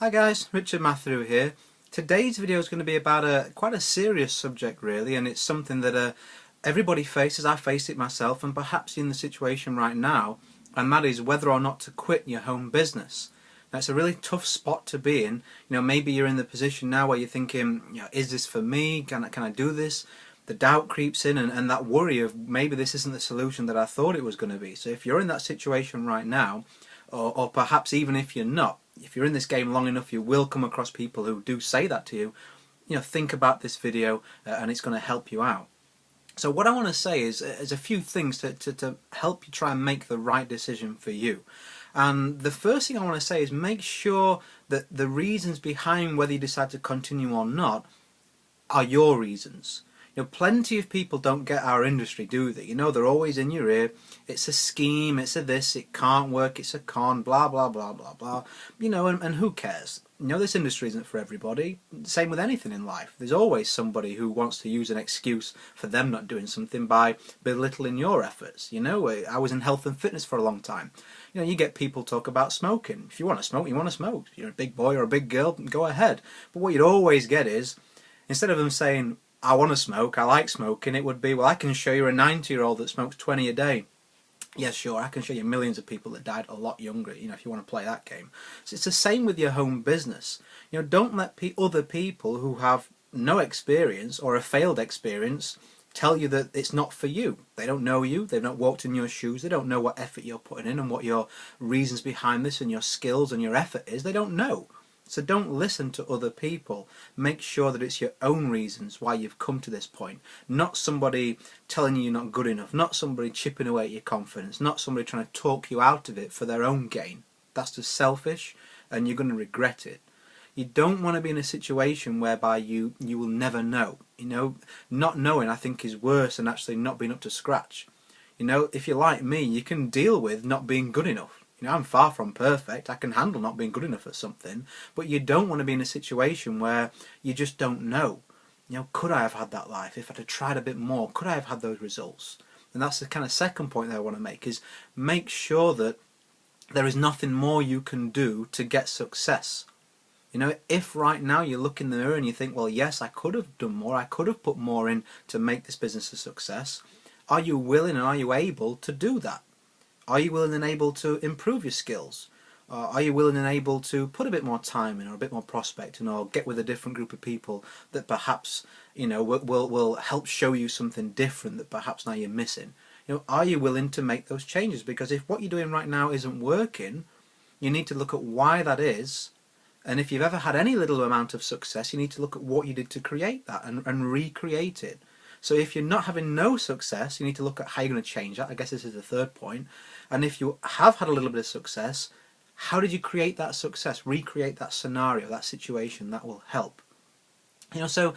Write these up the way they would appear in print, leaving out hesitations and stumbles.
Hi guys, Richard Mathew here. Today's video is going to be about quite a serious subject really, and it's something that everybody faces. I face it myself, and perhaps in the situation right now, and that is whether or not to quit your home business. Now, it's a really tough spot to be in. Maybe you're in the position now where you're thinking, is this for me? Can I do this? The doubt creeps in, and that worry of maybe this isn't the solution that I thought it was going to be. So if you're in that situation right now, or perhaps even if you're not, if you're in this game long enough, you will come across people who do say that to you. Think about this video and it's going to help you out. So what I want to say is a few things to help you try and make the right decision for you. And the first thing I want to say is make sure that the reasons behind whether you decide to continue or not are your reasons. Plenty of people don't get our industry, do they? They're always in your ear. It's a scheme, it's a this, it can't work, it's a con, blah, blah, blah, blah, blah. And who cares? This industry isn't for everybody. Same with anything in life. There's always somebody who wants to use an excuse for them not doing something by belittling your efforts. I was in health and fitness for a long time. You get people talk about smoking. If you want to smoke, you want to smoke. If you're a big boy or a big girl, go ahead. But what you'd always get is, instead of them saying, I want to smoke, I like smoking, it would be, well, I can show you a 90-year-old that smokes 20 a day. Yes, sure, I can show you millions of people that died a lot younger, if you want to play that game. So it's the same with your home business. Don't let other people who have no experience or a failed experience tell you that it's not for you. They don't know you, they've not walked in your shoes, they don't know what effort you're putting in and what your reasons behind this and your skills and your effort is. They don't know. So don't listen to other people. Make sure that it's your own reasons why you've come to this point. Not somebody telling you you're not good enough. Not somebody chipping away at your confidence. Not somebody trying to talk you out of it for their own gain. That's just selfish and you're going to regret it. You don't want to be in a situation whereby you will never know. Not knowing, I think, is worse than actually not being up to scratch. If you're like me, you can deal with not being good enough. I'm far from perfect. I can handle not being good enough at something, but you don't want to be in a situation where you just don't know. Could I have had that life if I'd have tried a bit more? Could I have had those results? And that's the kind of second point that I want to make, is make sure that there is nothing more you can do to get success. If right now you look in the mirror and you think, well, yes, I could have done more, I could have put more in to make this business a success, are you willing and are you able to do that? Are you willing and able to improve your skills? Are you willing and able to put a bit more time in, or a bit more prospecting, or get with a different group of people that perhaps will help show you something different that perhaps now you're missing? Are you willing to make those changes? Because if what you're doing right now isn't working, you need to look at why that is. And if you've ever had any little amount of success, you need to look at what you did to create that and recreate it. So if you're not having no success, you need to look at how you're going to change that. I guess this is the third point. And if you have had a little bit of success, how did you create that success? Recreate that scenario, that situation. That will help. So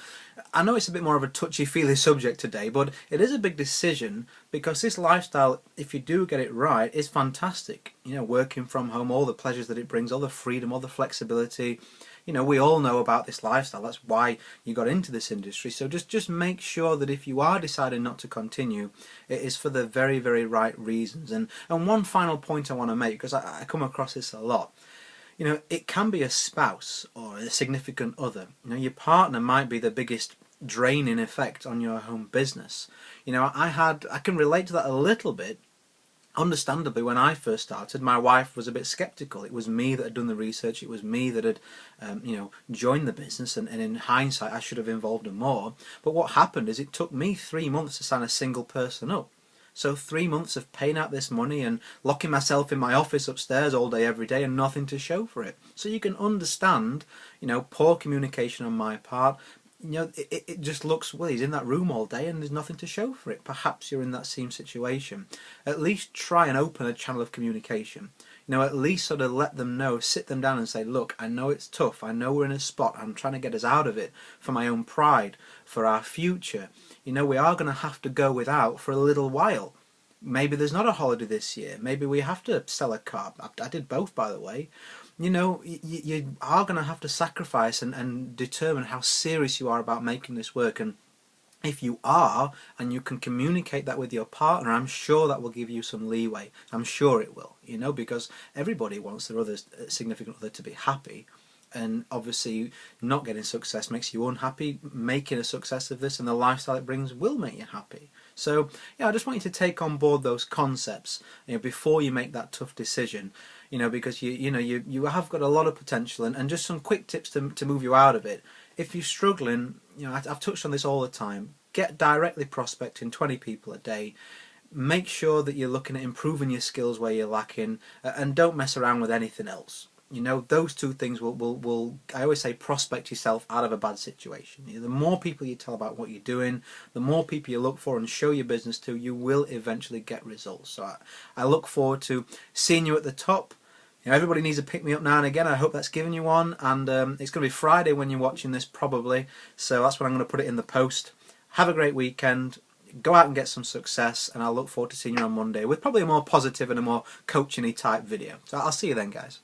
I know it's a bit more of a touchy-feely subject today, but it is a big decision, because this lifestyle, if you do get it right, is fantastic. Working from home, all the pleasures that it brings, all the freedom, all the flexibility. We all know about this lifestyle. That's why you got into this industry. So just make sure that if you are deciding not to continue, it is for the very, very right reasons. And one final point I want to make, because I come across this a lot. It can be a spouse or a significant other. Your partner might be the biggest draining effect on your home business. I can relate to that a little bit. Understandably, when I first started, my wife was a bit sceptical. It was me that had done the research. It was me that had, joined the business. And in hindsight, I should have involved her more. But what happened is it took me 3 months to sign a single person up. So 3 months of paying out this money and locking myself in my office upstairs all day, every day, and nothing to show for it. So you can understand, poor communication on my part. It just looks, well, he's in that room all day and there's nothing to show for it. Perhaps you're in that same situation. At least try and open a channel of communication. At least sort of let them know, sit them down and say, look, I know it's tough. I know we're in a spot. I'm trying to get us out of it for my own pride, for our future. We are going to have to go without for a little while. Maybe there's not a holiday this year. Maybe we have to sell a car. I did both, by the way. You are going to have to sacrifice and determine how serious you are about making this work. And if you are, and you can communicate that with your partner, I'm sure that will give you some leeway. I'm sure it will, because everybody wants their significant other to be happy. and obviously not getting success makes you unhappy. Making a success of this and the lifestyle it brings will make you happy. So yeah, I just want you to take on board those concepts, before you make that tough decision, because you have got a lot of potential, and just some quick tips to move you out of it. If you're struggling, I've touched on this all the time. Get directly prospecting 20 people a day. Make sure that you're looking at improving your skills where you're lacking, and don't mess around with anything else. Those two things will I always say, prospect yourself out of a bad situation. The more people you tell about what you're doing, the more people you look for and show your business to, you will eventually get results. So I look forward to seeing you at the top. Everybody needs to pick me up now and again. I hope that's given you one, and it's going to be Friday when you're watching this probably, so that's when I'm going to put it in the post. Have a great weekend. Go out and get some success, and I'll look forward to seeing you on Monday with probably a more positive and a more coaching-y type video. So I'll see you then, guys.